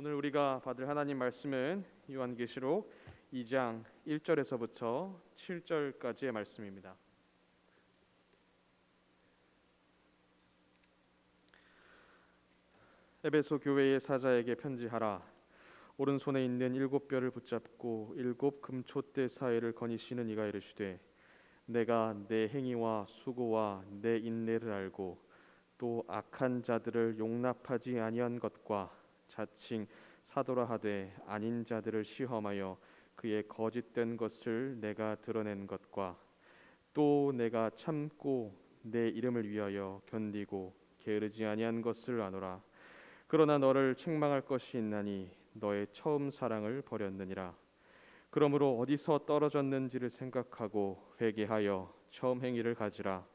오늘 우리가 받을 하나님 말씀은 요한계시록 2장 1절에서부터 7절까지의 말씀입니다. 에베소 교회의 사자에게 편지하라. 오른손에 있는 7뼈를 붙잡고 7 금촛대 사이를 거니시는 이가 이르시되, 내가 내 행위와 수고와 내 인내를 알고 또 악한 자들을 용납하지 아니한 것과 자칭 사도라 하되 아닌 자들을 시험하여 그의 거짓된 것을 내가 드러낸 것과 또 내가 참고 내 이름을 위하여 견디고 게으르지 아니한 것을 아노라. 그러나 너를 책망할 것이 있나니 너의 처음 사랑을 버렸느니라. 그러므로 어디서 떨어졌는지를 생각하고 회개하여 처음 행위를 가지라.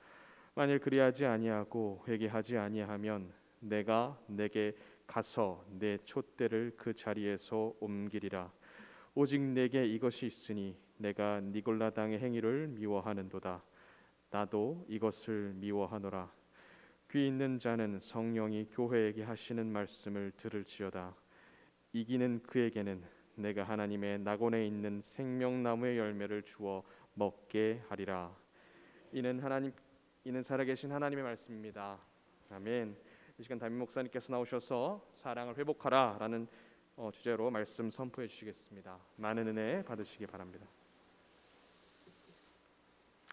만일 그리하지 아니하고 회개하지 아니하면 내가 내게 가서 내 촛대를 그 자리에서 옮기리라. 오직 내게 이것이 있으니 내가 니골라당의 행위를 미워하는도다. 나도 이것을 미워하노라. 귀 있는 자는 성령이 교회에게 하시는 말씀을 들을지어다. 이기는 그에게는 내가 하나님의 낙원에 있는 생명나무의 열매를 주어 먹게 하리라. 이는 살아계신 하나님의 말씀입니다. 아멘. 이 시간 담임 목사님께서 나오셔서 사랑을 회복하라라는 주제로 말씀 선포해 주시겠습니다. 많은 은혜 받으시기 바랍니다.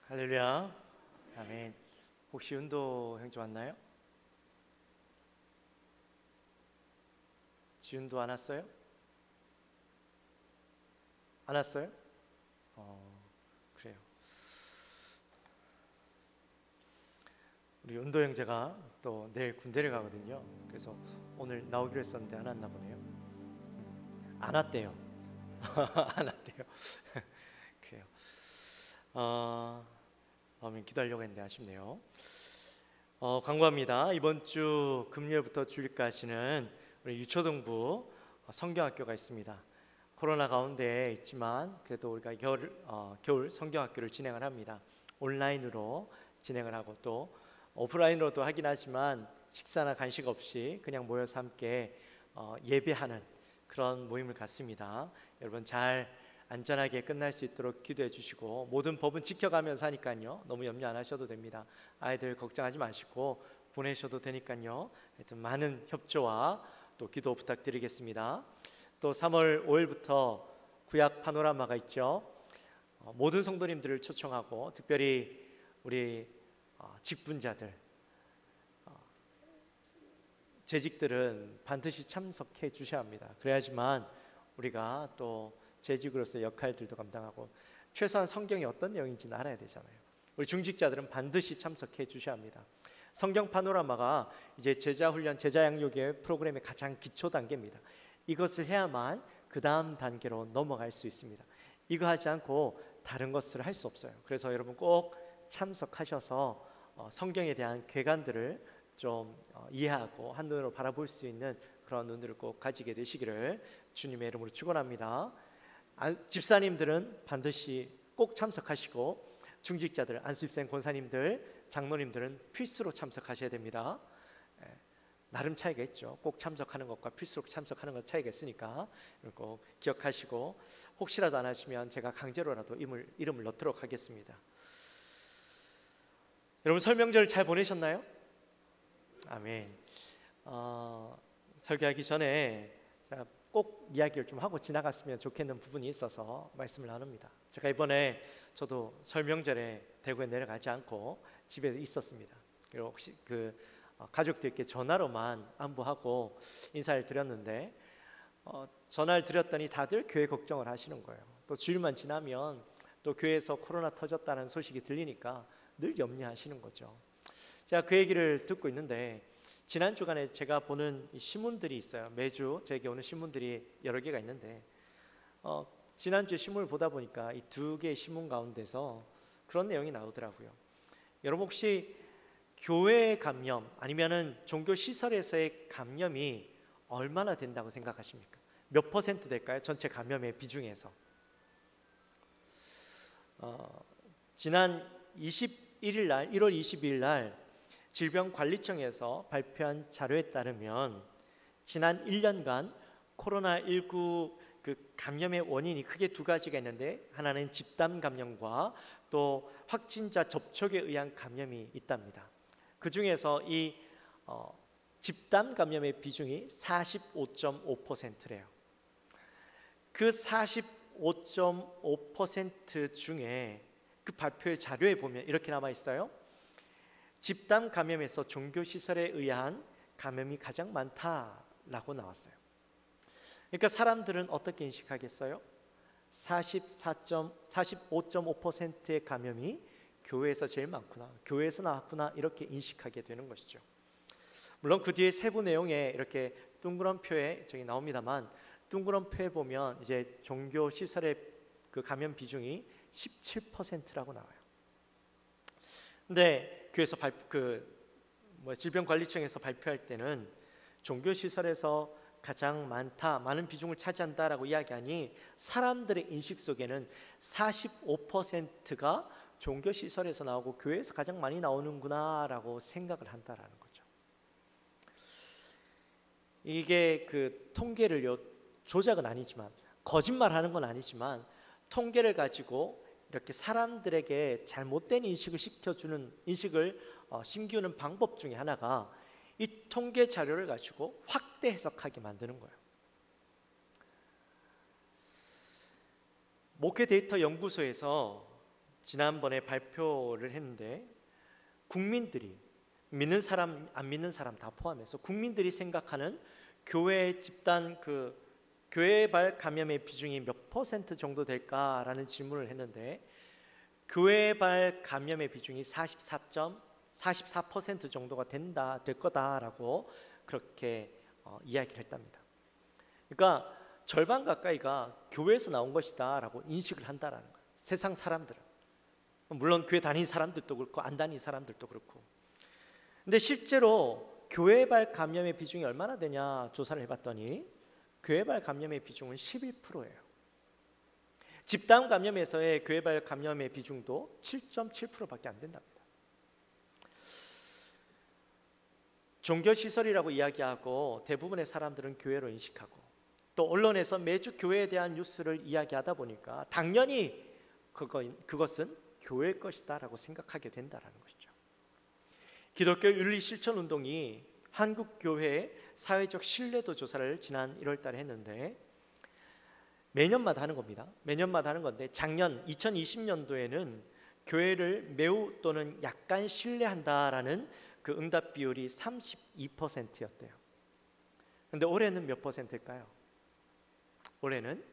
할렐루야. 아멘. 혹시 은도 형제 왔나요? 지은도 안 왔어요? 안 왔어요? 그래요. 우리 은도 형제가 또 내일 군대를 가거든요. 그래서 오늘 나오기로 했었는데 안 왔나 보네요. 안 왔대요. 안 왔대요. 그래요. 다음에 기다리려고 했는데 아쉽네요. 광고합니다. 이번 주 금요일부터 주일까지는 우리 유초등부 성경학교가 있습니다. 코로나 가운데 있지만 그래도 우리가 겨울 성경학교를 진행을 합니다. 온라인으로 진행을 하고 또 오프라인으로도 하긴 하지만 식사나 간식 없이 그냥 모여서 함께 예배하는 그런 모임을 갖습니다. 여러분 잘 안전하게 끝날 수 있도록 기도해 주시고 모든 법은 지켜가면서 하니까요. 너무 염려 안 하셔도 됩니다. 아이들 걱정하지 마시고 보내셔도 되니까요. 하여튼 많은 협조와 또 기도 부탁드리겠습니다. 또 3월 5일부터 구약 파노라마가 있죠. 모든 성도님들을 초청하고 특별히 우리 직분자들, 재직들은 반드시 참석해 주셔야 합니다. 그래야지만 우리가 또 재직으로서의 역할들도 감당하고 최소한 성경이 어떤 내용인지는 알아야 되잖아요. 우리 중직자들은 반드시 참석해 주셔야 합니다. 성경 파노라마가 이제 제자훈련, 제자양육의 프로그램의 가장 기초 단계입니다. 이것을 해야만 그 다음 단계로 넘어갈 수 있습니다. 이거 하지 않고 다른 것을 할 수 없어요. 그래서 여러분 꼭 참석하셔서 성경에 대한 궤관들을 좀 이해하고 한눈으로 바라볼 수 있는 그런 눈들을 꼭 가지게 되시기를 주님의 이름으로 축원합니다. 집사님들은 반드시 꼭 참석하시고 중직자들, 안수집사님, 권사님들, 장로님들은 필수로 참석하셔야 됩니다. 나름 차이가 있죠. 꼭 참석하는 것과 필수로 참석하는 것 차이가 있으니까 꼭 기억하시고 혹시라도 안 하시면 제가 강제로라도 이름을 넣도록 하겠습니다. 여러분 설명절 잘 보내셨나요? 아멘. 설교하기 전에 제가 꼭 이야기를 좀 하고 지나갔으면 좋겠는 부분이 있어서 말씀을 나눕니다. 제가 이번에 저도 설명절에 대구에 내려가지 않고 집에 있었습니다. 그리고 혹시 가족들께 전화로만 안부하고 인사를 드렸는데 전화를 드렸더니 다들 교회 걱정을 하시는 거예요. 또 주일만 지나면 또 교회에서 코로나 터졌다는 소식이 들리니까 늘 염려하시는 거죠. 제가 그 얘기를 듣고 있는데 지난 주간에 제가 보는 신문들이 있어요. 매주 제게 오는 신문들이 여러 개가 있는데 지난주에 신문을 보다 보니까 이 2개의 신문 가운데서 그런 내용이 나오더라고요. 여러분 혹시 교회 감염 아니면은 종교 시설에서의 감염이 얼마나 된다고 생각하십니까? 몇 퍼센트 될까요? 전체 감염의 비중에서. 지난 21일 날 1월 22일 날 질병관리청에서 발표한 자료에 따르면 지난 1년간 코로나19 그 감염의 원인이 크게 두 가지가 있는데, 하나는 집단 감염과 또 확진자 접촉에 의한 감염이 있답니다. 그 중에서 이 집단 감염의 비중이 45.5%래요. 그 45.5% 중에 그 발표의 자료에 보면 이렇게 남아 있어요. 집단 감염에서 종교시설에 의한 감염이 가장 많다라고 나왔어요. 그러니까 사람들은 어떻게 인식하겠어요? 45.5%의 감염이 교회에서 제일 많구나, 교회에서 나왔구나, 이렇게 인식하게 되는 것이죠. 물론 그 뒤에 세부 내용에 이렇게 둥그런 표에 저기 나옵니다만, 둥그런 표에 보면 이제 종교 시설의 그 감염 비중이 17%라고 나와요. 근데 교회에서 질병관리청에서 발표할 때는 종교 시설에서 가장 많은 비중을 차지한다라고 이야기하니, 사람들의 인식 속에는 45%가 종교 시설에서 나오고 교회에서 가장 많이 나오는구나라고 생각을 한다라는 거죠. 이게 그 통계를 조작은 아니지만, 거짓말하는 건 아니지만, 통계를 가지고 이렇게 사람들에게 잘못된 인식을 심기우는 방법 중에 하나가 이 통계 자료를 가지고 확대 해석하게 만드는 거예요. 목회 데이터 연구소에서 지난번에 발표를 했는데, 국민들이, 믿는 사람 안 믿는 사람 다 포함해서 국민들이 생각하는 교회 집단 교회발 감염의 비중이 몇 퍼센트 정도 될까라는 질문을 했는데, 교회발 감염의 비중이 44% 정도가 될 거다라고 그렇게 이야기를 했답니다. 그러니까 절반 가까이가 교회에서 나온 것이다라고 인식을 한다라는 거예요. 세상 사람들은, 물론 교회 다니는 사람들도 그렇고 안 다니는 사람들도 그렇고. 근데 실제로 교회발 감염의 비중이 얼마나 되냐 조사를 해봤더니, 교회발 감염의 비중은 11%예요. 집단 감염에서의 교회발 감염의 비중도 7.7%밖에 안 된답니다. 종교시설이라고 이야기하고 대부분의 사람들은 교회로 인식하고, 또 언론에서 매주 교회에 대한 뉴스를 이야기하다 보니까 당연히 그것은 교회일 것이다 라고 생각하게 된다는 것이죠. 기독교 윤리실천운동이 한국교회의 사회적 신뢰도 조사를 지난 1월 달에 했는데, 매년마다 하는 겁니다. 매년마다 하는 건데, 작년 2020년도에는 교회를 매우 또는 약간 신뢰한다라는 그 응답 비율이 32%였대요. 근데 올해는 몇 퍼센트일까요? 올해는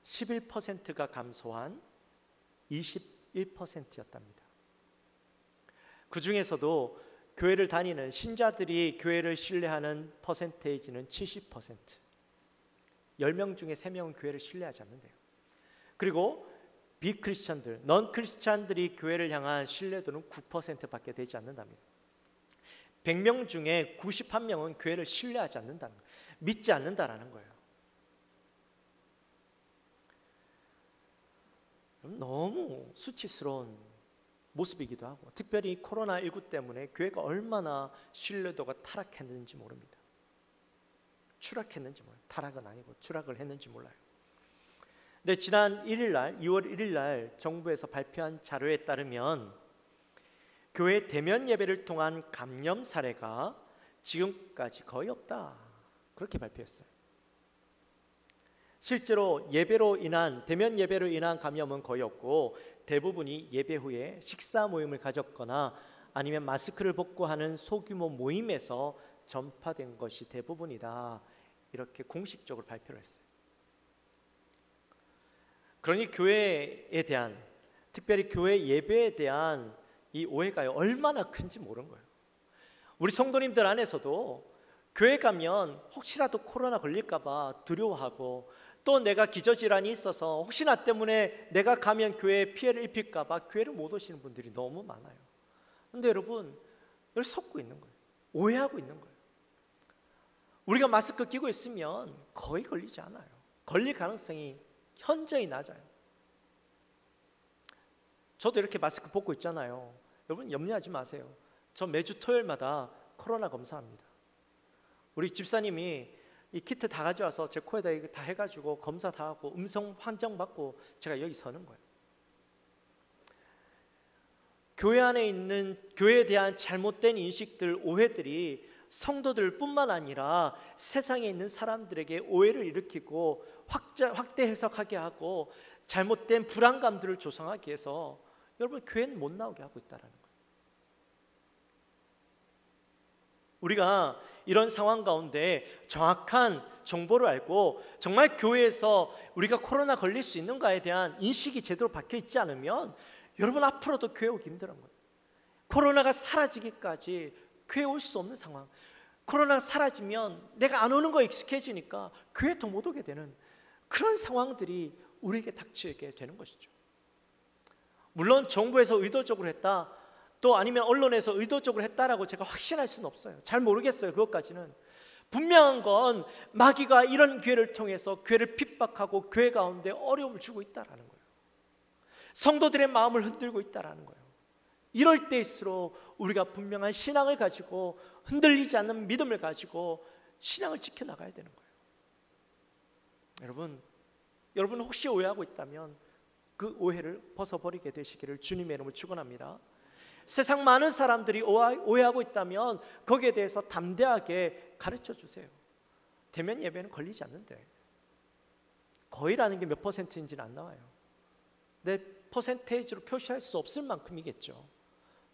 11%가 감소한 21%였답니다. 그 중에서도 교회를 다니는 신자들이 교회를 신뢰하는 퍼센테이지는 70%. 10명 중에 3명은 교회를 신뢰하지 않는데요. 그리고 비크리스찬들, 넌 크리스찬들이 교회를 향한 신뢰도는 9%밖에 되지 않는답니다. 100명 중에 91명은 교회를 신뢰하지 않는다는 거예요. 믿지 않는다라는 거예요. 너무 수치스러운 모습이기도 하고, 특별히 코로나19 때문에 교회가 얼마나 신뢰도가 타락했는지 모릅니다. 추락했는지 몰라요. 타락은 아니고 추락을 했는지 몰라요. 근데 지난 2월 1일 날 정부에서 발표한 자료에 따르면, 교회 대면 예배를 통한 감염 사례가 지금까지 거의 없다, 그렇게 발표했어요. 실제로 대면 예배로 인한 감염은 거의 없고, 대부분이 예배 후에 식사 모임을 가졌거나 아니면 마스크를 벗고 하는 소규모 모임에서 전파된 것이 대부분이다, 이렇게 공식적으로 발표를 했어요. 그러니 교회에 대한, 특별히 교회 예배에 대한 이 오해가 얼마나 큰지 모르는 거예요. 우리 성도님들 안에서도 교회 가면 혹시라도 코로나 걸릴까 봐 두려워하고, 또 내가 기저질환이 있어서 혹시 나 때문에 내가 가면 교회에 피해를 입힐까 봐 교회를 못 오시는 분들이 너무 많아요. 근데 여러분, 늘 속고 있는 거예요. 오해하고 있는 거예요. 우리가 마스크 끼고 있으면 거의 걸리지 않아요. 걸릴 가능성이 현저히 낮아요. 저도 이렇게 마스크 벗고 있잖아요. 여러분 염려하지 마세요. 저 매주 토요일마다 코로나 검사합니다. 우리 집사님이 이 키트 다 가져와서 제 코에다 이거 다 해가지고 검사 다 하고 음성 판정 받고 제가 여기 서는 거예요. 교회 안에 있는 교회에 대한 잘못된 인식들, 오해들이 성도들뿐만 아니라 세상에 있는 사람들에게 오해를 일으키고 확대 해석하게 하고 잘못된 불안감들을 조성하기 위해서 여러분 교회는 못 나오게 하고 있다는 거예요. 우리가 이런 상황 가운데 정확한 정보를 알고 정말 교회에서 우리가 코로나 걸릴 수 있는가에 대한 인식이 제대로 박혀 있지 않으면 여러분 앞으로도 교회 오기 힘든 거예요. 코로나가 사라지기까지 교회 올 수 없는 상황. 코로나가 사라지면 내가 안 오는 거에 익숙해지니까 교회 더 못 오게 되는 그런 상황들이 우리에게 닥치게 되는 것이죠. 물론 정부에서 의도적으로 했다, 또 아니면 언론에서 의도적으로 했다라고 제가 확신할 수는 없어요. 잘 모르겠어요. 그것까지는. 분명한 건 마귀가 이런 기회를 통해서 교회를 핍박하고 교회 가운데 어려움을 주고 있다라는 거예요. 성도들의 마음을 흔들고 있다라는 거예요. 이럴 때일수록 우리가 분명한 신앙을 가지고 흔들리지 않는 믿음을 가지고 신앙을 지켜나가야 되는 거예요. 여러분 혹시 오해하고 있다면 그 오해를 벗어버리게 되시기를 주님의 이름으로 축원합니다. 세상 많은 사람들이 오해하고 있다면 거기에 대해서 담대하게 가르쳐 주세요. 대면 예배는 걸리지 않는데, 거의라는 게 몇 퍼센트인지는 안 나와요. 내 퍼센테이지로 표시할 수 없을 만큼이겠죠.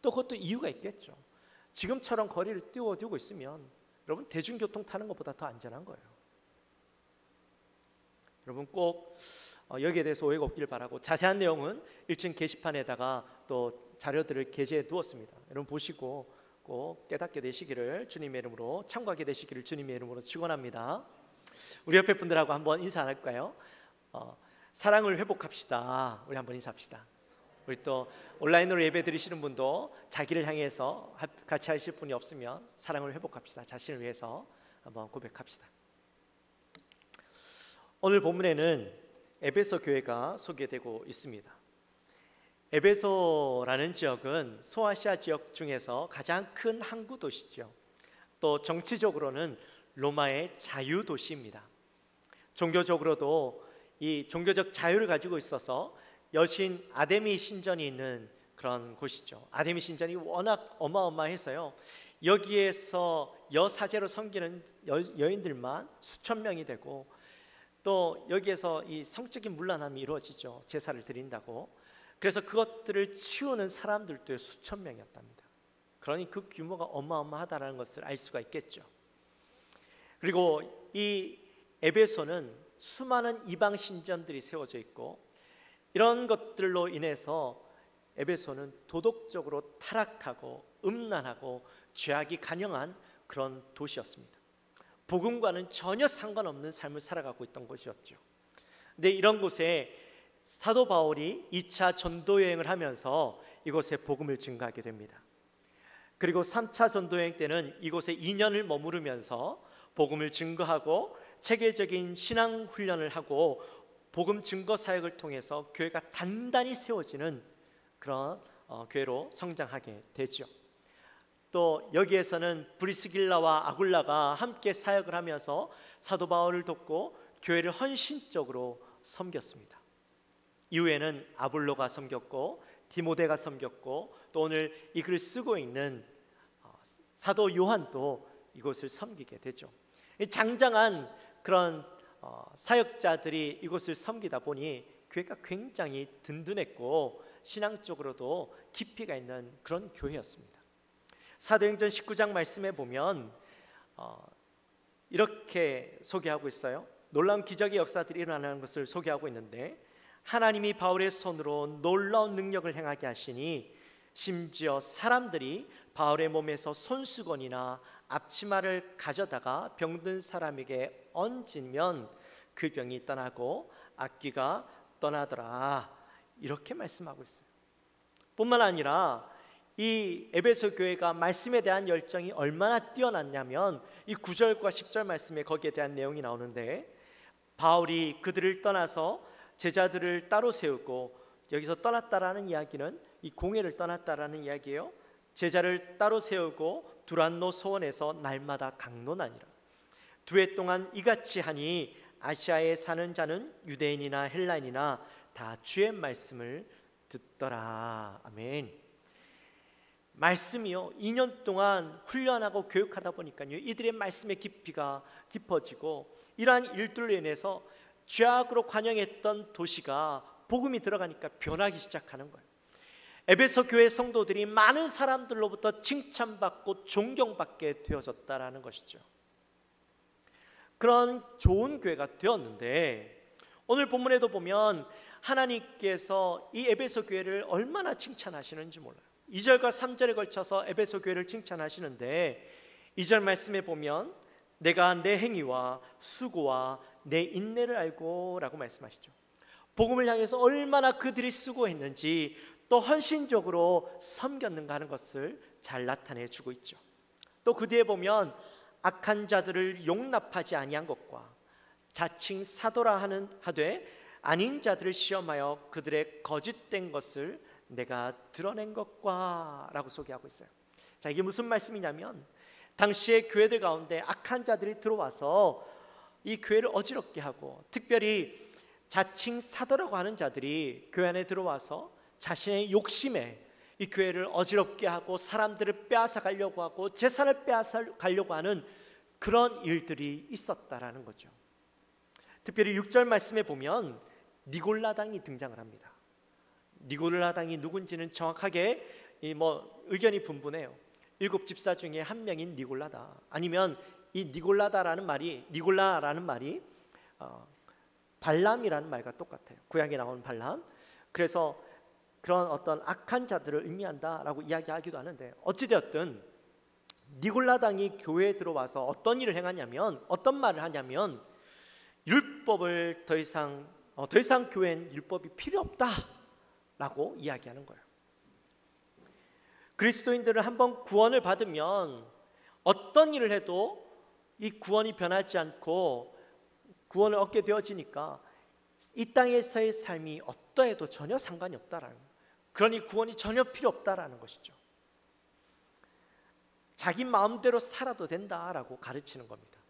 또 그것도 이유가 있겠죠. 지금처럼 거리를 띄워두고 있으면 여러분 대중교통 타는 것보다 더 안전한 거예요. 여러분 꼭 여기에 대해서 오해가 없길 바라고, 자세한 내용은 1층 게시판에다가 또 자료들을 게재해 두었습니다. 여러분 보시고 꼭 깨닫게 되시기를 주님의 이름으로, 참고하게 되시기를 주님의 이름으로 축원합니다. 우리 옆에 분들하고 한번 인사 안 할까요? 사랑을 회복합시다. 우리 한번 인사합시다. 우리 또 온라인으로 예배 드리시는 분도 자기를 향해서 같이 하실 분이 없으면 사랑을 회복합시다. 자신을 위해서 한번 고백합시다. 오늘 본문에는 에베소 교회가 소개되고 있습니다. 에베소라는 지역은 소아시아 지역 중에서 가장 큰 항구 도시죠. 또 정치적으로는 로마의 자유 도시입니다. 종교적으로도 이 종교적 자유를 가지고 있어서 여신 아데미 신전이 있는 그런 곳이죠. 아데미 신전이 워낙 어마어마해서요, 여기에서 여사제로 섬기는 여인들만 수천 명이 되고, 또 여기에서 이 성적인 문란함이 이루어지죠. 제사를 드린다고. 그래서 그것들을 치우는 사람들도 수천 명이었답니다. 그러니 그 규모가 어마어마하다는 것을 알 수가 있겠죠. 그리고 이 에베소는 수많은 이방 신전들이 세워져 있고, 이런 것들로 인해서 에베소는 도덕적으로 타락하고 음란하고 죄악이 간영한 그런 도시였습니다. 복음과는 전혀 상관없는 삶을 살아가고 있던 곳이었죠. 근데 이런 곳에 사도 바울이 2차 전도 여행을 하면서 이곳에 복음을 증거하게 됩니다. 그리고 3차 전도 여행 때는 이곳에 2년을 머무르면서 복음을 증거하고 체계적인 신앙 훈련을 하고 복음 증거 사역을 통해서 교회가 단단히 세워지는 그런 교회로 성장하게 되죠. 또 여기에서는 브리스길라와 아굴라가 함께 사역을 하면서 사도 바울을 돕고 교회를 헌신적으로 섬겼습니다. 이후에는 아볼로가 섬겼고 디모데가 섬겼고, 또 오늘 이 글을 쓰고 있는 사도 요한도 이곳을 섬기게 되죠. 장장한 그런 사역자들이 이곳을 섬기다 보니 교회가 굉장히 든든했고 신앙적으로도 깊이가 있는 그런 교회였습니다. 사도행전 19장 말씀에 보면 이렇게 소개하고 있어요. 놀라운 기적의 역사들이 일어나는 것을 소개하고 있는데, 하나님이 바울의 손으로 놀라운 능력을 행하게 하시니 심지어 사람들이 바울의 몸에서 손수건이나 앞치마를 가져다가 병든 사람에게 얹으면 그 병이 떠나고 악귀가 떠나더라, 이렇게 말씀하고 있어요. 뿐만 아니라 이 에베소 교회가 말씀에 대한 열정이 얼마나 뛰어났냐면 이 9절과 10절 말씀에 거기에 대한 내용이 나오는데, 바울이 그들을 떠나서 제자들을 따로 세우고, 여기서 떠났다라는 이야기는 이 공회를 떠났다라는 이야기예요. 제자를 따로 세우고 두란노 소원에서 날마다 강론하니라. 두 해 동안 이같이 하니 아시아에 사는 자는 유대인이나 헬라인이나 다 주의 말씀을 듣더라. 아멘. 말씀이요, 2년 동안 훈련하고 교육하다 보니까요, 이들의 말씀의 깊이가 깊어지고 이러한 일들로 인해서 죄악으로 관영했던 도시가 복음이 들어가니까 변하기 시작하는 거예요. 에베소 교회 성도들이 많은 사람들로부터 칭찬받고 존경받게 되어졌다라는 것이죠. 그런 좋은 교회가 되었는데, 오늘 본문에도 보면 하나님께서 이 에베소 교회를 얼마나 칭찬하시는지 몰라요. 2절과 3절에 걸쳐서 에베소 교회를 칭찬하시는데, 2절 말씀에 보면 내가 내 행위와 수고와 내 인내를 알고 라고 말씀하시죠. 복음을 향해서 얼마나 그들이 수고했는지, 또 헌신적으로 섬겼는가 하는 것을 잘 나타내 주고 있죠. 또 그 뒤에 보면 악한 자들을 용납하지 아니한 것과 자칭 사도라 하되 아닌 자들을 시험하여 그들의 거짓된 것을 내가 드러낸 것과 라고 소개하고 있어요. 자, 이게 무슨 말씀이냐면, 당시의 교회들 가운데 악한 자들이 들어와서 이 교회를 어지럽게 하고, 특별히 자칭 사도라고 하는 자들이 교회 안에 들어와서 자신의 욕심에 이 교회를 어지럽게 하고 사람들을 빼앗아 가려고 하고 재산을 빼앗아 가려고 하는 그런 일들이 있었다라는 거죠. 특별히 6절 말씀에 보면 니골라당이 등장을 합니다. 니골라당이 누군지는 정확하게 의견이 분분해요. 7 집사 중에 한 명인 니골라다, 아니면 이 니골라라는 말이 발람이라는 말과 똑같아요. 구약에 나오는 발람. 그래서 그런 어떤 악한 자들을 의미한다라고 이야기하기도 하는데, 어찌되었든 니골라당이 교회에 들어와서 어떤 일을 행하냐면, 어떤 말을 하냐면, 율법을 더 이상 교회엔 율법이 필요 없다라고 이야기하는 거예요. 그리스도인들은 한번 구원을 받으면 어떤 일을 해도 이 구원이 변하지 않고 구원을 얻게 되어지니까 이 땅에서의 삶이 어떠해도 전혀 상관이 없다라는 거예요. 그러니 구원이 전혀 필요 없다라는 것이죠. 자기 마음대로 살아도 된다라고 가르치는 겁니다.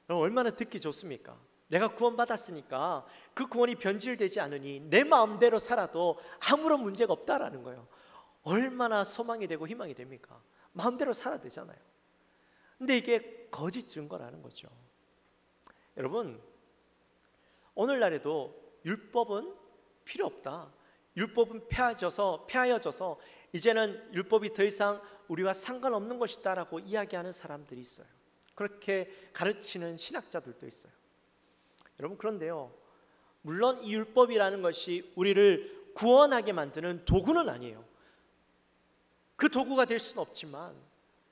여러분, 얼마나 듣기 좋습니까? 내가 구원받았으니까 그 구원이 변질되지 않으니 내 마음대로 살아도 아무런 문제가 없다라는 거예요. 얼마나 소망이 되고 희망이 됩니까? 마음대로 살아도 되잖아요. 근데 이게 거짓 증거라는 거죠. 여러분, 오늘날에도 율법은 필요 없다, 율법은 폐하여져서 이제는 율법이 더 이상 우리와 상관없는 것이다 라고 이야기하는 사람들이 있어요. 그렇게 가르치는 신학자들도 있어요. 여러분, 그런데요, 물론 이 율법이라는 것이 우리를 구원하게 만드는 도구는 아니에요. 그 도구가 될 수는 없지만,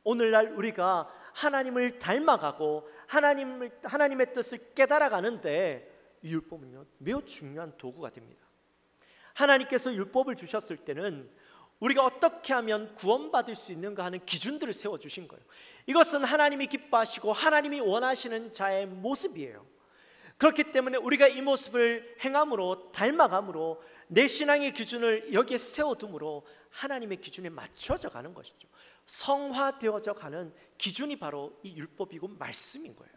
오늘날 우리가 하나님을 닮아가고 하나님의 뜻을 깨달아가는데 이 율법은요, 매우 중요한 도구가 됩니다. 하나님께서 율법을 주셨을 때는 우리가 어떻게 하면 구원받을 수 있는가 하는 기준들을 세워주신 거예요. 이것은 하나님이 기뻐하시고 하나님이 원하시는 자의 모습이에요. 그렇기 때문에 우리가 이 모습을 행함으로, 닮아감으로, 내 신앙의 기준을 여기에 세워둠으로 하나님의 기준에 맞춰져 가는 것이죠. 성화되어져 가는 기준이 바로 이 율법이고 말씀인 거예요.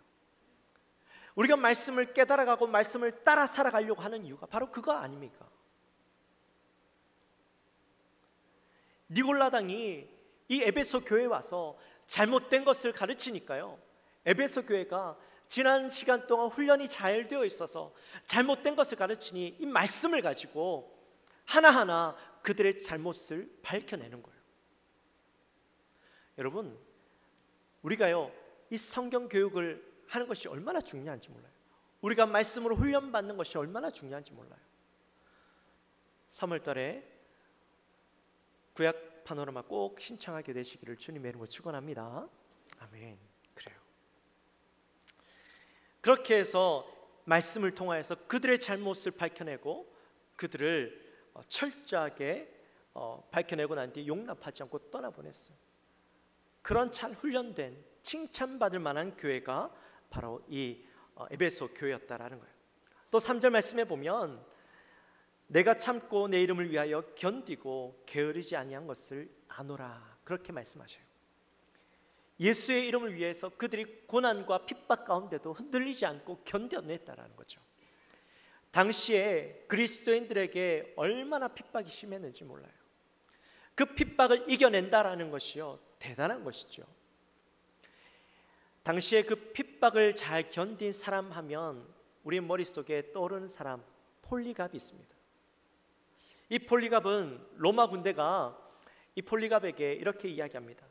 우리가 말씀을 깨달아가고 말씀을 따라 살아가려고 하는 이유가 바로 그거 아닙니까? 니골라당이 이 에베소 교회에 와서 잘못된 것을 가르치니까요, 에베소 교회가 지난 시간 동안 훈련이 잘 되어 있어서 잘못된 것을 가르치니 이 말씀을 가지고 하나하나 그들의 잘못을 밝혀내는 거예요. 여러분, 우리가요, 이 성경 교육을 하는 것이 얼마나 중요한지 몰라요. 우리가 말씀으로 훈련받는 것이 얼마나 중요한지 몰라요. 3월달에 구약 파노라마 꼭 신청하게 되시기를 주님의 이름으로 축원합니다. 아멘. 그래요. 그렇게 해서 말씀을 통하여서 그들의 잘못을 밝혀내고 그들을 철저하게 밝혀내고 난 뒤에 용납하지 않고 떠나보냈어요. 그런 잘 훈련된, 칭찬받을 만한 교회가 바로 이 에베소 교회였다라는 거예요. 또 3절 말씀에 보면 내가 참고 내 이름을 위하여 견디고 게으르지 아니한 것을 아노라, 그렇게 말씀하셔요. 예수의 이름을 위해서 그들이 고난과 핍박 가운데도 흔들리지 않고 견뎌냈다라는 거죠. 당시에 그리스도인들에게 얼마나 핍박이 심했는지 몰라요. 그 핍박을 이겨낸다라는 것이요, 대단한 것이죠. 당시에 그 핍박을 잘 견딘 사람 하면 우리 머릿속에 떠오르는 사람, 폴리갑이 있습니다. 이 폴리갑은 로마 군대가 이 폴리갑에게 이렇게 이야기합니다.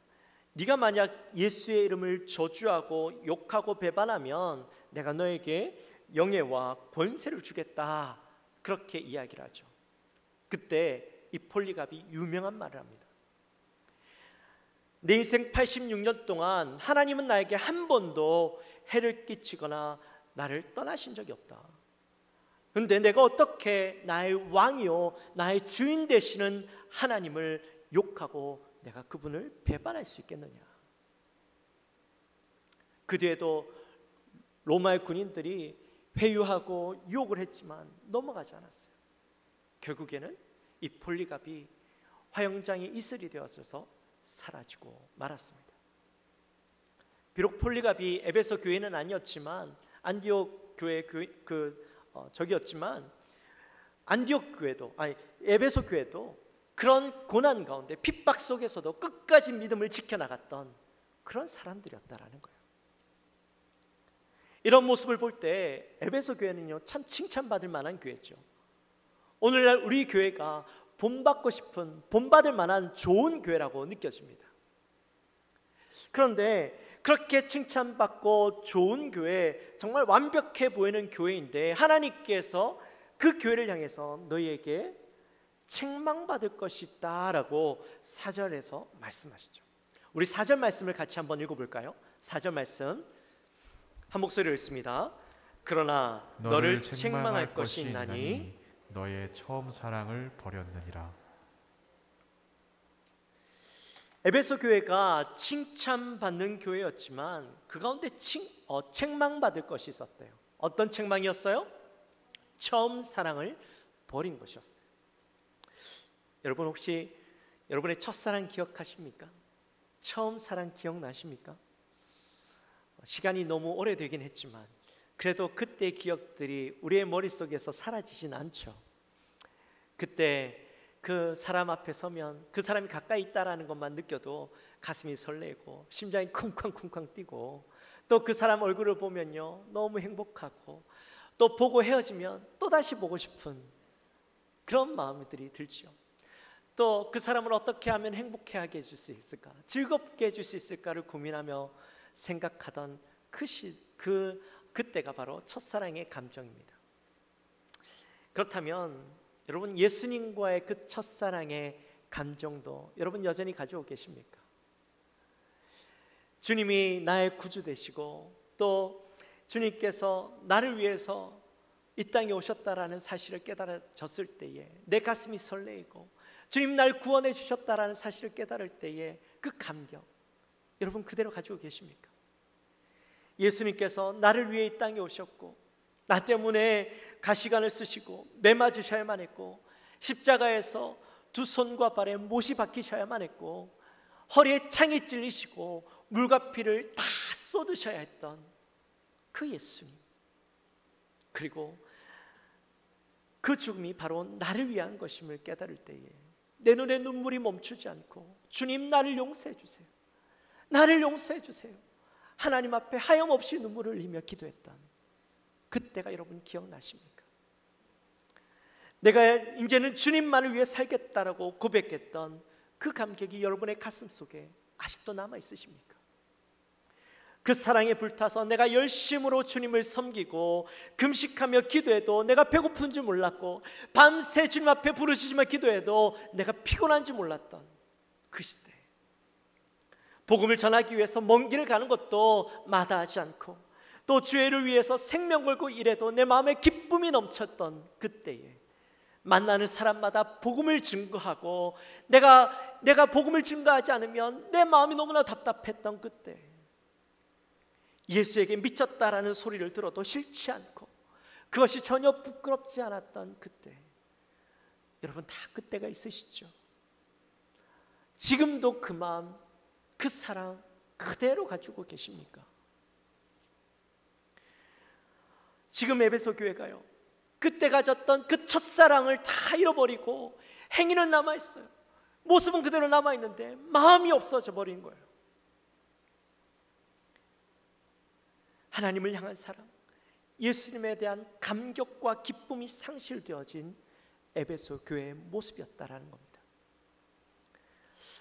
네가 만약 예수의 이름을 저주하고 욕하고 배반하면 내가 너에게 영예와 권세를 주겠다, 그렇게 이야기를 하죠. 그때 이 폴리갑이 유명한 말을 합니다. 내 인생 86년 동안 하나님은 나에게 한 번도 해를 끼치거나 나를 떠나신 적이 없다. 그런데 내가 어떻게 나의 왕이요 나의 주인 되시는 하나님을 욕하고 내가 그분을 배반할 수 있겠느냐. 그 뒤에도 로마의 군인들이 회유하고 유혹을 했지만 넘어가지 않았어요. 결국에는 이 폴리갑이 화영장의 이슬이 되어서 사라지고 말았습니다. 비록 폴리갑이 에베소 교회는 아니었지만 안디옥 교회 저기였지만 안디옥 교회도 에베소 교회도 그런 고난 가운데 핍박 속에서도 끝까지 믿음을 지켜나갔던 그런 사람들이었다라는 거예요. 이런 모습을 볼 때 에베소 교회는요 참 칭찬받을 만한 교회죠. 오늘날 우리 교회가 본받고 싶은, 본받을 만한 좋은 교회라고 느껴집니다. 그런데 그렇게 칭찬받고 좋은 교회, 정말 완벽해 보이는 교회인데 하나님께서 그 교회를 향해서 너희에게 책망받을 것이다 라고 4절에서 말씀하시죠. 우리 4절 말씀을 같이 한번 읽어볼까요? 4절 말씀 한 목소리로 읽습니다. 그러나 너를 책망할 것이 있나니 너의 처음 사랑을 버렸느니라. 에베소 교회가 칭찬받는 교회였지만 그 가운데 책망받을 것이 있었대요. 어떤 책망이었어요? 처음 사랑을 버린 것이었어요. 여러분 혹시 여러분의 첫사랑 기억하십니까? 처음 사랑 기억나십니까? 시간이 너무 오래되긴 했지만 그래도 그때의 기억들이 우리의 머릿속에서 사라지진 않죠. 그때 그 사람 앞에 서면 그 사람이 가까이 있다라는 것만 느껴도 가슴이 설레고 심장이 쿵쾅쿵쾅 뛰고 또 그 사람 얼굴을 보면요 너무 행복하고 또 보고 헤어지면 또다시 보고 싶은 그런 마음들이 들죠. 또 그 사람을 어떻게 하면 행복해하게 해줄 수 있을까, 즐겁게 해줄 수 있을까를 고민하며 생각하던 그때가 바로 첫사랑의 감정입니다. 그렇다면 여러분 예수님과의 그 첫사랑의 감정도 여러분 여전히 가지고 계십니까? 주님이 나의 구주 되시고 또 주님께서 나를 위해서 이 땅에 오셨다라는 사실을 깨달아졌을 때에 내 가슴이 설레이고 주님 날 구원해 주셨다라는 사실을 깨달을 때에 그 감격 여러분 그대로 가지고 계십니까? 예수님께서 나를 위해 이 땅에 오셨고 나 때문에 가시관을 쓰시고 매 맞으셔야만 했고 십자가에서 두 손과 발에 못이 박히셔야만 했고 허리에 창이 찔리시고 물과 피를 다 쏟으셔야 했던 그 예수님, 그리고 그 죽음이 바로 나를 위한 것임을 깨달을 때에 내 눈에 눈물이 멈추지 않고 주님 나를 용서해 주세요, 나를 용서해 주세요, 하나님 앞에 하염없이 눈물을 흘리며 기도했던 그때가 여러분 기억나십니까? 내가 이제는 주님만을 위해 살겠다라고 고백했던 그 감격이 여러분의 가슴 속에 아직도 남아 있으십니까? 그 사랑에 불타서 내가 열심으로 주님을 섬기고 금식하며 기도해도 내가 배고픈 줄 몰랐고 밤새 주님 앞에 부르짖으며 기도해도 내가 피곤한 줄 몰랐던 그 시대, 복음을 전하기 위해서 먼 길을 가는 것도 마다하지 않고 또 주의를 위해서 생명 걸고 일해도 내 마음에 기쁨이 넘쳤던 그때에 만나는 사람마다 복음을 증거하고 내가 복음을 증거하지 않으면 내 마음이 너무나 답답했던 그때, 예수에게 미쳤다라는 소리를 들어도 싫지 않고 그것이 전혀 부끄럽지 않았던 그때, 여러분 다 그때가 있으시죠? 지금도 그 마음, 그 사랑 그대로 가지고 계십니까? 지금 에베소 교회가요, 그때 가졌던 그 첫사랑을 다 잃어버리고 행위는 남아있어요. 모습은 그대로 남아있는데 마음이 없어져 버린 거예요. 하나님을 향한 사랑, 예수님에 대한 감격과 기쁨이 상실되어진 에베소 교회의 모습이었다라는 겁니다.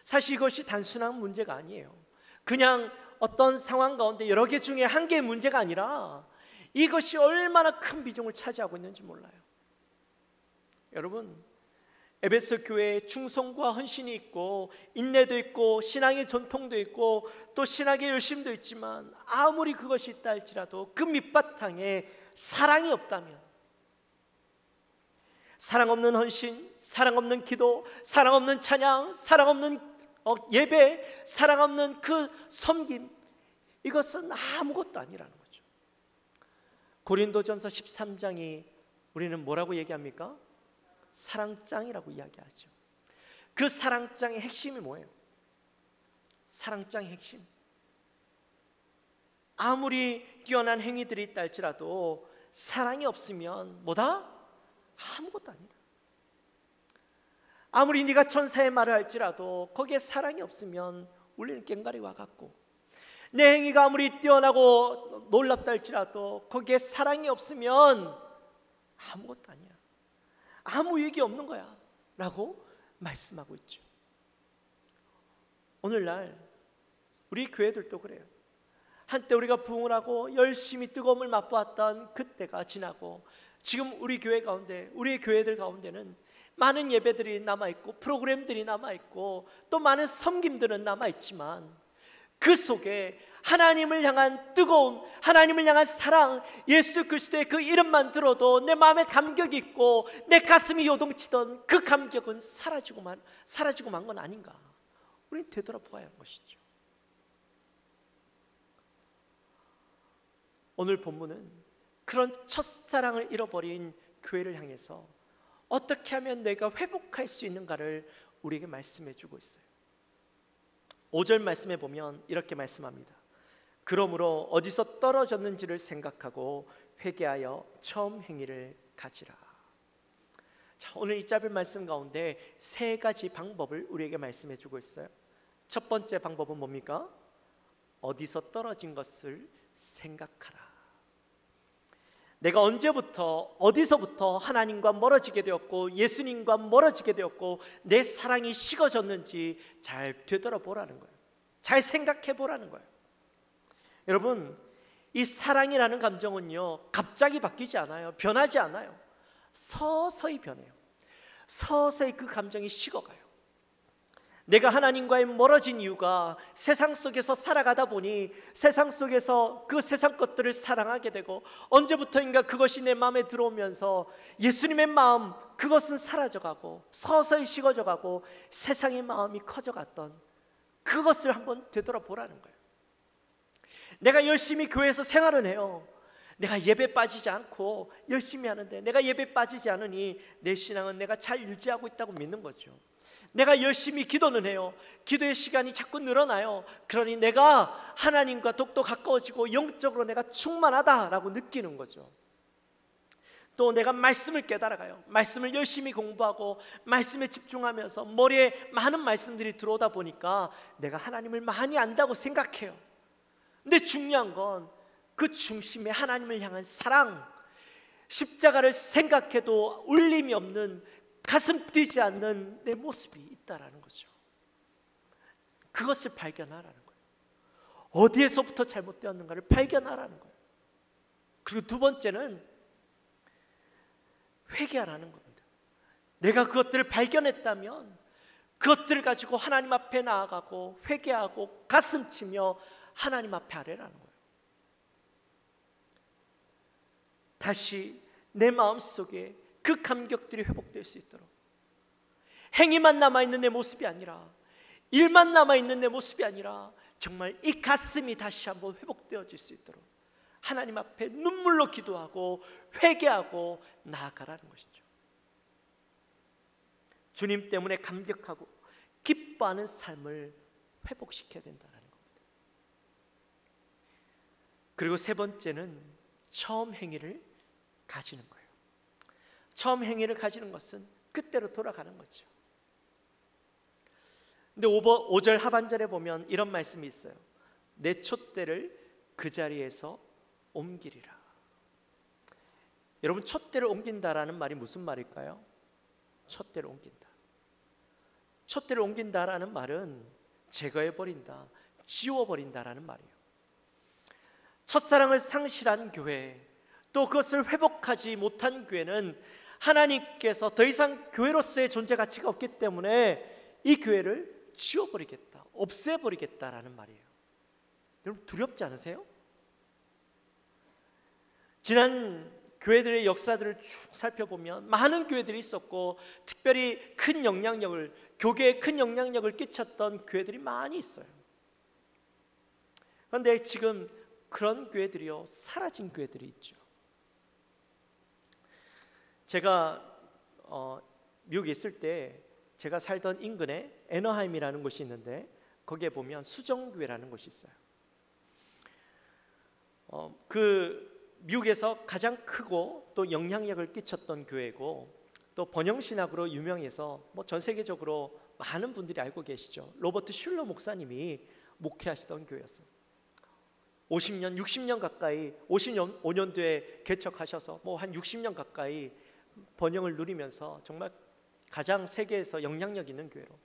사실 이것이 단순한 문제가 아니에요. 그냥 어떤 상황 가운데 여러 개 중에 한 개의 문제가 아니라 이것이 얼마나 큰 비중을 차지하고 있는지 몰라요. 여러분, 에베소 교회에 충성과 헌신이 있고 인내도 있고 신앙의 전통도 있고 또 신학의 열심도 있지만 아무리 그것이 있다 할지라도 그 밑바탕에 사랑이 없다면, 사랑 없는 헌신, 사랑 없는 기도, 사랑 없는 찬양, 사랑 없는 예배, 사랑 없는 그 섬김, 이것은 아무것도 아니라는 거죠. 고린도전서 13장이 우리는 뭐라고 얘기합니까? 사랑장이라고 이야기하죠. 그 사랑장의 핵심이 뭐예요? 사랑장의 핵심, 아무리 뛰어난 행위들이 있다 할지라도 사랑이 없으면 뭐다? 아무것도 아니다. 아무리 네가 천사의 말을 할지라도 거기에 사랑이 없으면 울리는 꽹과리와 같고, 내 행위가 아무리 뛰어나고 놀랍다 할지라도 거기에 사랑이 없으면 아무것도 아니야, 아무 얘기 없는 거야 라고 말씀하고 있죠. 오늘날 우리 교회들도 그래요. 한때 우리가 부흥을 하고 열심히 뜨거움을 맛보았던 그때가 지나고 지금 우리 교회 가운데, 우리 교회들 가운데는 많은 예배들이 남아있고 프로그램들이 남아있고 또 많은 섬김들은 남아있지만 그 속에 하나님을 향한 뜨거움, 하나님을 향한 사랑, 예수 그리스도의 그 이름만 들어도 내 마음에 감격이 있고 내 가슴이 요동치던 그 감격은 사라지고 만 건 아닌가? 우리는 되돌아보아야 하는 것이죠. 오늘 본문은 그런 첫사랑을 잃어버린 교회를 향해서 어떻게 하면 내가 회복할 수 있는가를 우리에게 말씀해 주고 있어요. 5절 말씀에 보면 이렇게 말씀합니다. 그러므로 어디서 떨어졌는지를 생각하고 회개하여 처음 행위를 가지라. 자, 오늘 이 짧은 말씀 가운데 세 가지 방법을 우리에게 말씀해 주고 있어요. 첫 번째 방법은 뭡니까? 어디서 떨어진 것을 생각하라. 내가 언제부터 어디서부터 하나님과 멀어지게 되었고 예수님과 멀어지게 되었고 내 사랑이 식어졌는지 잘 되돌아보라는 거예요. 잘 생각해 보라는 거예요. 여러분, 이 사랑이라는 감정은요 갑자기 바뀌지 않아요. 변하지 않아요. 서서히 변해요. 서서히 그 감정이 식어가요. 내가 하나님과의 멀어진 이유가 세상 속에서 살아가다 보니 세상 속에서 그 세상 것들을 사랑하게 되고 언제부터인가 그것이 내 마음에 들어오면서 예수님의 마음, 그것은 사라져가고 서서히 식어져가고 세상의 마음이 커져갔던 그것을 한번 되돌아보라는 거예요. 내가 열심히 교회에서 생활은 해요. 내가 예배 빠지지 않고 열심히 하는데 내가 예배 빠지지 않으니 내 신앙은 내가 잘 유지하고 있다고 믿는 거죠. 내가 열심히 기도는 해요. 기도의 시간이 자꾸 늘어나요. 그러니 내가 하나님과 더욱더 가까워지고 영적으로 내가 충만하다라고 느끼는 거죠. 또 내가 말씀을 깨달아가요. 말씀을 열심히 공부하고 말씀에 집중하면서 머리에 많은 말씀들이 들어오다 보니까 내가 하나님을 많이 안다고 생각해요. 근데 중요한 건 그 중심에 하나님을 향한 사랑, 십자가를 생각해도 울림이 없는, 가슴 뛰지 않는 내 모습이 있다라는 거죠. 그것을 발견하라는 거예요. 어디에서부터 잘못되었는가를 발견하라는 거예요. 그리고 두 번째는 회개하라는 겁니다. 내가 그것들을 발견했다면 그것들을 가지고 하나님 앞에 나아가고 회개하고 가슴 치며 하나님 앞에 아뢰라는 거예요. 다시 내 마음속에 그 감격들이 회복될 수 있도록, 행위만 남아있는 내 모습이 아니라, 일만 남아있는 내 모습이 아니라 정말 이 가슴이 다시 한번 회복되어질 수 있도록 하나님 앞에 눈물로 기도하고 회개하고 나아가라는 것이죠. 주님 때문에 감격하고 기뻐하는 삶을 회복시켜야 된다는 겁니다. 그리고 세 번째는 처음 행위를 가지는 거예요. 처음 행위를 가지는 것은 그때로 돌아가는 거죠. 근데 5절 하반절에 보면 이런 말씀이 있어요. 내 촛대를 그 자리에서 옮기리라. 여러분, 촛대를 옮긴다라는 말이 무슨 말일까요? 촛대를 옮긴다. 촛대를 옮긴다라는 말은 제거해버린다, 지워버린다라는 말이에요. 첫사랑을 상실한 교회, 또 그것을 회복하지 못한 교회는 하나님께서 더 이상 교회로서의 존재 가치가 없기 때문에 이 교회를 지워버리겠다, 없애버리겠다라는 말이에요. 여러분, 두렵지 않으세요? 지난 교회들의 역사들을 쭉 살펴보면 많은 교회들이 있었고, 특별히 큰 영향력을, 교계에 큰 영향력을 끼쳤던 교회들이 많이 있어요. 그런데 지금 그런 교회들이요, 사라진 교회들이 있죠. 제가 미국에 있을 때 제가 살던 인근에 애너하임이라는 곳이 있는데, 거기에 보면 수정교회라는 곳이 있어요. 그 미국에서 가장 크고 또 영향력을 끼쳤던 교회고, 또 번영신학으로 유명해서 전 세계적으로 많은 분들이 알고 계시죠. 로버트 슐러 목사님이 목회하시던 교회였어요. 50년, 60년 가까이, 55년도에 개척하셔서 한 60년 가까이 번영을 누리면서 정말 가장 세계에서 영향력 있는 교회로,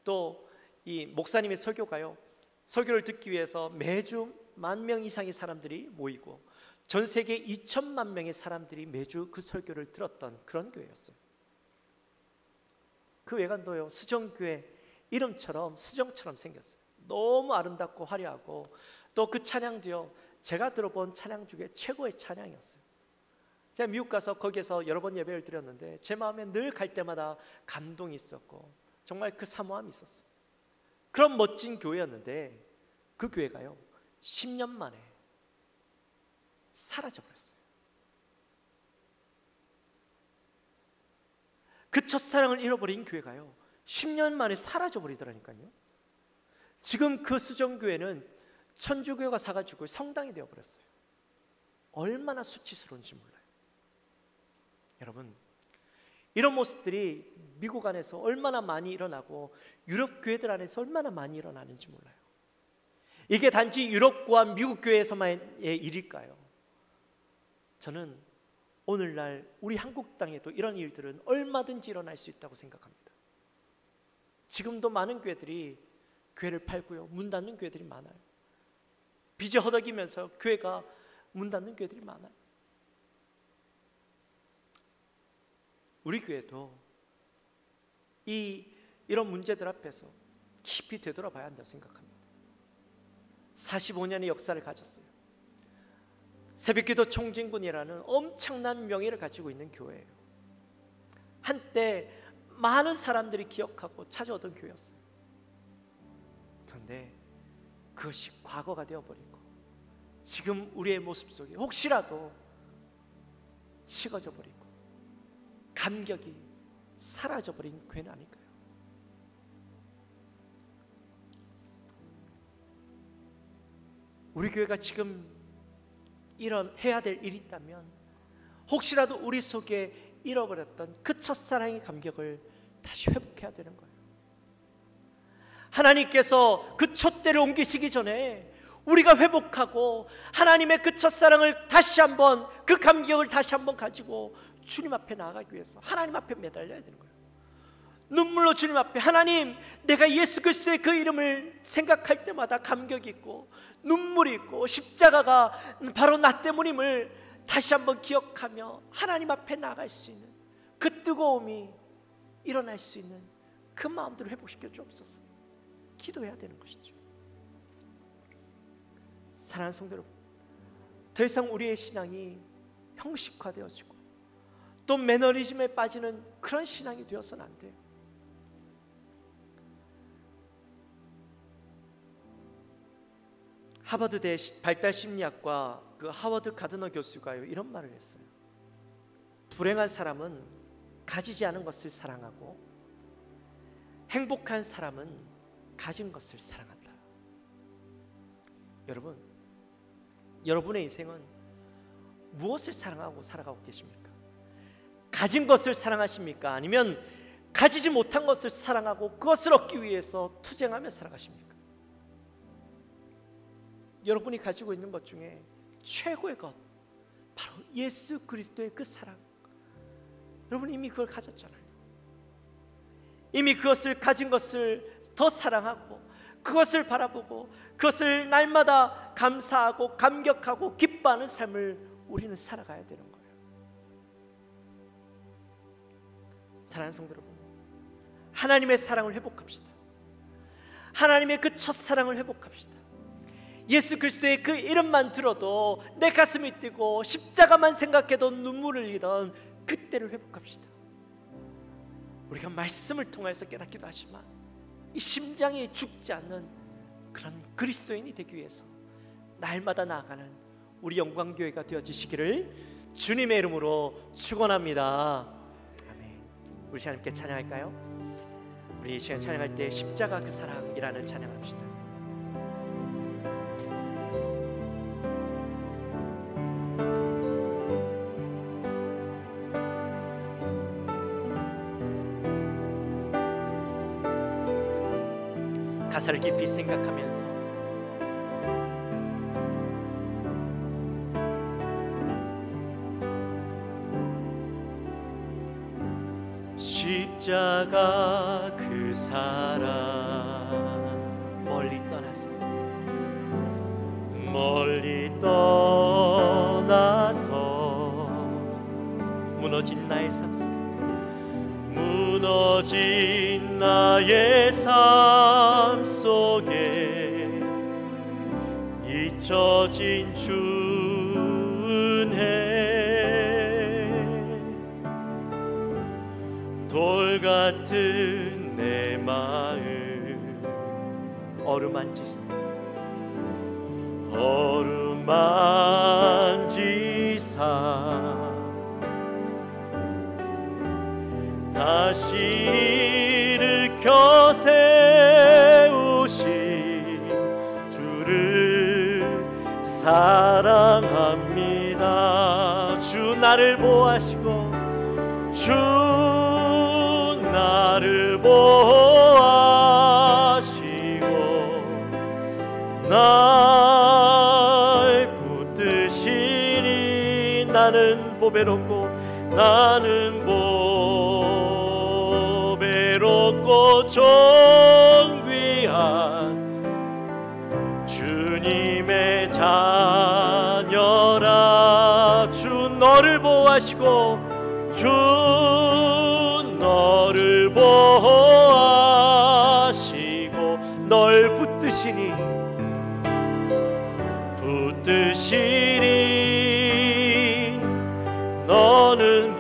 또 이 목사님의 설교가요, 설교를 듣기 위해서 매주 10,000명 이상의 사람들이 모이고 전 세계 2,000만 명의 사람들이 매주 그 설교를 들었던 그런 교회였어요. 그 외관도요, 수정교회 이름처럼, 수정처럼 생겼어요. 너무 아름답고 화려하고, 또 그 찬양도요, 제가 들어본 찬양 중에 최고의 찬양이었어요. 제가 미국 가서 거기에서 여러 번 예배를 드렸는데 제 마음에 늘 갈 때마다 감동이 있었고, 정말 그 사모함이 있었어요. 그런 멋진 교회였는데 그 교회가요, 10년 만에 사라져버렸어요. 그 첫사랑을 잃어버린 교회가요, 10년 만에 사라져버리더라니까요. 지금 그 수정교회는 천주교가 사가지고 성당이 되어버렸어요. 얼마나 수치스러운지 몰라요. 여러분, 이런 모습들이 미국 안에서 얼마나 많이 일어나고 유럽 교회들 안에서 얼마나 많이 일어나는지 몰라요. 이게 단지 유럽과 미국 교회에서만의 일일까요? 저는 오늘날 우리 한국 땅에도 이런 일들은 얼마든지 일어날 수 있다고 생각합니다. 지금도 많은 교회들이 교회를 팔고요, 문 닫는 교회들이 많아요. 빚을 허덕이면서 교회가 문 닫는 교회들이 많아요. 우리 교회도 이런 문제들 앞에서 깊이 되돌아봐야 한다고 생각합니다. 45년의 역사를 가졌어요. 새벽기도 총진군이라는 엄청난 명예를 가지고 있는 교회예요. 한때 많은 사람들이 기억하고 찾아오던 교회였어요. 그런데 그것이 과거가 되어버리고 지금 우리의 모습 속에 혹시라도 식어져 버리고 감격이 사라져버린 교회는 아닐까요? 우리 교회가 지금 해야 될 일이 있다면 혹시라도 우리 속에 잃어버렸던 그 첫사랑의 감격을 다시 회복해야 되는 거예요. 하나님께서 그 촛대를 옮기시기 전에 우리가 회복하고 하나님의 그 첫사랑을 다시 한번, 그 감격을 다시 한번 가지고 주님 앞에 나아가기 위해서 하나님 앞에 매달려야 되는 거예요. 눈물로 주님 앞에, 하나님, 내가 예수 그리스도의 그 이름을 생각할 때마다 감격이 있고 눈물이 있고 십자가가 바로 나 때문임을 다시 한번 기억하며 하나님 앞에 나아갈 수 있는 그 뜨거움이 일어날 수 있는 그 마음들을 회복시켜 주옵소서. 기도해야 되는 것이죠. 사랑하는 성도 여러분, 더 이상 우리의 신앙이 형식화되어지고 또 매너리즘에 빠지는 그런 신앙이 되어서는 안 돼요. 하버드대 발달심리학과 그 하워드 가드너 교수가요, 이런 말을 했어요. 불행한 사람은 가지지 않은 것을 사랑하고 행복한 사람은 가진 것을 사랑한다. 여러분, 여러분의 인생은 무엇을 사랑하고 살아가고 계십니까? 가진 것을 사랑하십니까? 아니면 가지지 못한 것을 사랑하고 그것을 얻기 위해서 투쟁하며 살아가십니까? 여러분이 가지고 있는 것 중에 최고의 것, 바로 예수 그리스도의 그 사랑. 여러분 이미 그걸 가졌잖아요. 이미 그것을 가진 것을 더 사랑하고 그것을 바라보고 그것을 날마다 감사하고 감격하고 기뻐하는 삶을 우리는 살아가야 되는 거예요. 사랑하는 성도 여러분, 하나님의 사랑을 회복합시다. 하나님의 그 첫사랑을 회복합시다. 예수 그리스도의 그 이름만 들어도 내 가슴이 뛰고 십자가만 생각해도 눈물을 흘리던 그때를 회복합시다. 우리가 말씀을 통해서 깨닫기도 하지만 이 심장이 죽지 않는 그런 그리스도인이 되기 위해서 날마다 나아가는 우리 영광교회가 되어지시기를 주님의 이름으로 축원합니다. 아멘. 우리 하나님께 찬양할까요? 우리 이 시간 찬양할 때 십자가 그 사랑이라는 찬양합시다. 가사를 깊이 생각하면서 십자가 그 사랑 멀리 떠나서 무너진 나의 삶 속에 무너진 나의 삶 속에 잊혀진 준혜 돌 같은 내 마음 어루만지사 다시 일으켜 세우신 주를 사랑합니다. 주 나를 보호하시고 주 나를 보호하시고 날 붙드시니 나는 보배롭고 존귀한 주님의 자녀라. 주 너를 보호하시고 주 너를 보호하시고 널 붙드시니 너는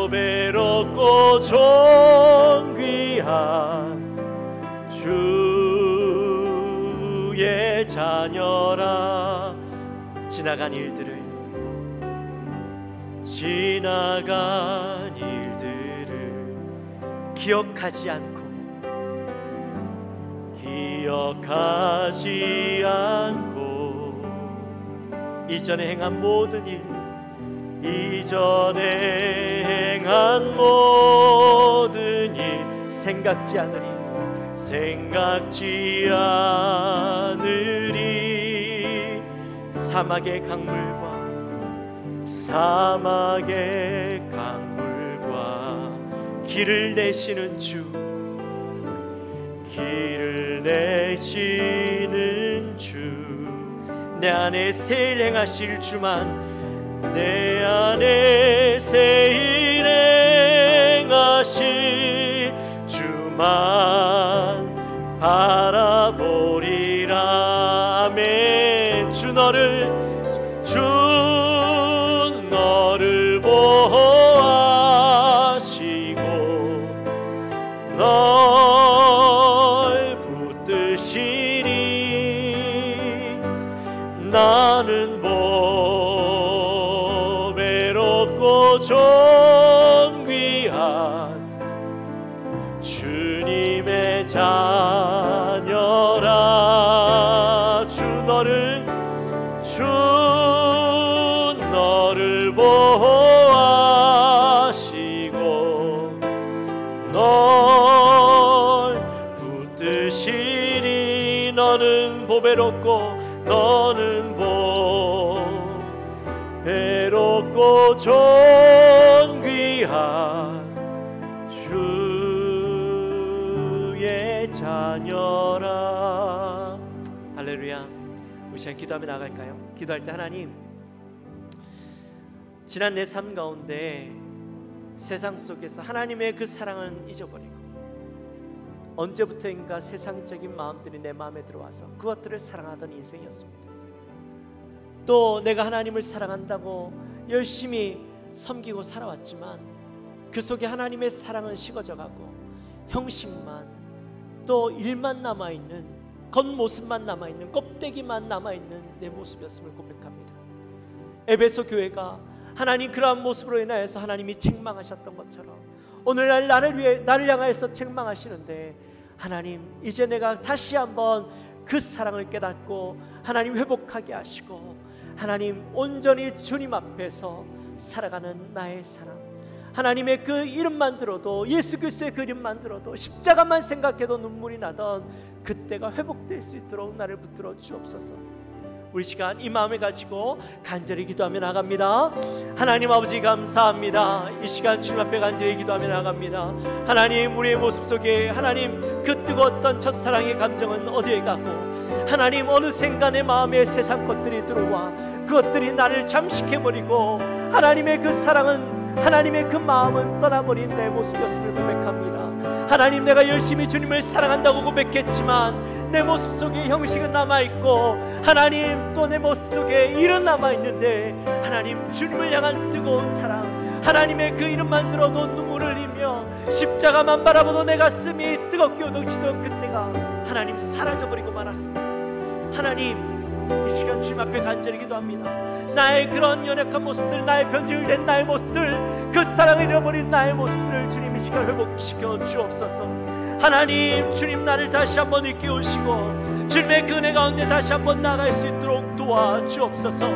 보배롭고 존귀한 주의 자녀라. 지나간 일들을 기억하지 않고 이전에 행한 모든 일 생각지 않으리. 사막의 강물과 길을 내시는 주 내 안에 새 일 행하실 주만 내 안에 새 일 행하실 주만 바라보리라. 아멘. 주 너를 보호하시고 널 붙드시니 나는 보배롭고 존귀한 주님의 자녀라. 주 너를 너는 보배롭고 너는 보배롭고 존귀한 주의 자녀라. 할렐루야. 우리 시간 기도하며 나갈까요? 기도할 때 하나님, 지난 내 삶 가운데 세상 속에서 하나님의 그 사랑은 잊어버리고 언제부터인가 세상적인 마음들이 내 마음에 들어와서 그것들을 사랑하던 인생이었습니다. 또 내가 하나님을 사랑한다고 열심히 섬기고 살아왔지만 그 속에 하나님의 사랑은 식어져가고 형식만, 또 일만 남아있는, 겉모습만 남아있는, 껍데기만 남아있는 내 모습이었음을 고백합니다. 에베소 교회가 하나님 그러한 모습으로 인하여서 하나님이 책망하셨던 것처럼 오늘날 나를 향하여서 책망하시는데, 하나님 이제 내가 다시 한번 그 사랑을 깨닫고 하나님 회복하게 하시고 하나님 온전히 주님 앞에서 살아가는 나의 사랑, 하나님의 그 이름만 들어도, 예수 그리스도의 그 이름만 들어도, 십자가만 생각해도 눈물이 나던 그때가 회복될 수 있도록 나를 붙들어 주옵소서. 우리 시간 이 마음을 가지고 간절히 기도하며 나갑니다. 하나님 아버지 감사합니다. 이 시간 주님 앞에 간절히 기도하며 나갑니다. 하나님, 우리의 모습 속에 하나님 그 뜨거웠던 첫사랑의 감정은 어디에 가고, 하나님 어느샌가 내 마음에 세상 것들이 들어와 그것들이 나를 잠식해버리고 하나님의 그 사랑은, 하나님의 그 마음은 떠나버린 내 모습이었음을 고백합니다. 하나님, 내가 열심히 주님을 사랑한다고 고백했지만 내 모습 속에 형식은 남아있고 하나님 또 내 모습 속에 일은 남아있는데, 하나님 주님을 향한 뜨거운 사랑, 하나님의 그 이름만 들어도 눈물을 흘리며 십자가만 바라보도 내 가슴이 뜨겁게 오동치던 그때가 하나님 사라져버리고 말았습니다. 하나님, 이 시간 주님 앞에 간절히 기도합니다. 나의 그런 연약한 모습들, 나의 변질된 나의 모습들, 그 사랑을 잃어버린 나의 모습들을 주님 이 시간 회복시켜 주옵소서. 하나님, 주님 나를 다시 한번 일깨우시고 주님의 그 은혜 가운데 다시 한번 나아갈 수 있도록 도와주옵소서.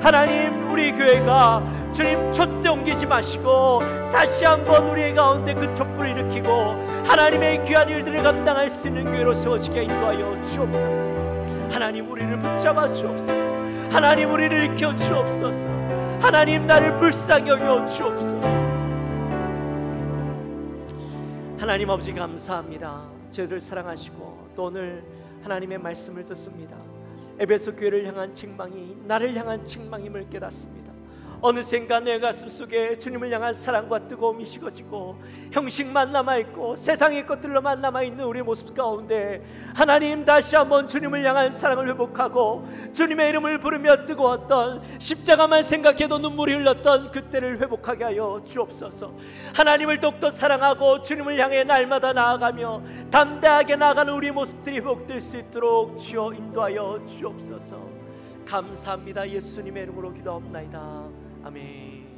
하나님, 우리 교회가 주님 촛대 옮기지 마시고 다시 한번 우리 가운데 그 촛불을 일으키고 하나님의 귀한 일들을 감당할 수 있는 교회로 세워지게 인도하여 주옵소서. 하나님, 우리를 붙잡아 주옵소서. 하나님, 우리를 일으켜 주옵소서. 하나님, 나를 불쌍히 여겨 주옵소서. 하나님 아버지 감사합니다. 저희를 사랑하시고 또 오늘 하나님의 말씀을 듣습니다. 에베소 교회를 향한 책망이 나를 향한 책망임을 깨닫습니다. 어느샌가 내 가슴 속에 주님을 향한 사랑과 뜨거움이 식어지고 형식만 남아있고 세상의 것들로만 남아있는 우리의 모습 가운데 하나님 다시 한번 주님을 향한 사랑을 회복하고 주님의 이름을 부르며 뜨거웠던, 십자가만 생각해도 눈물이 흘렀던 그때를 회복하게 하여 주옵소서. 하나님을 더욱더 사랑하고 주님을 향해 날마다 나아가며 담대하게 나아가는 우리의 모습들이 회복될 수 있도록 주여 인도하여 주옵소서. 감사합니다. 예수님의 이름으로 기도합나이다. 아멘.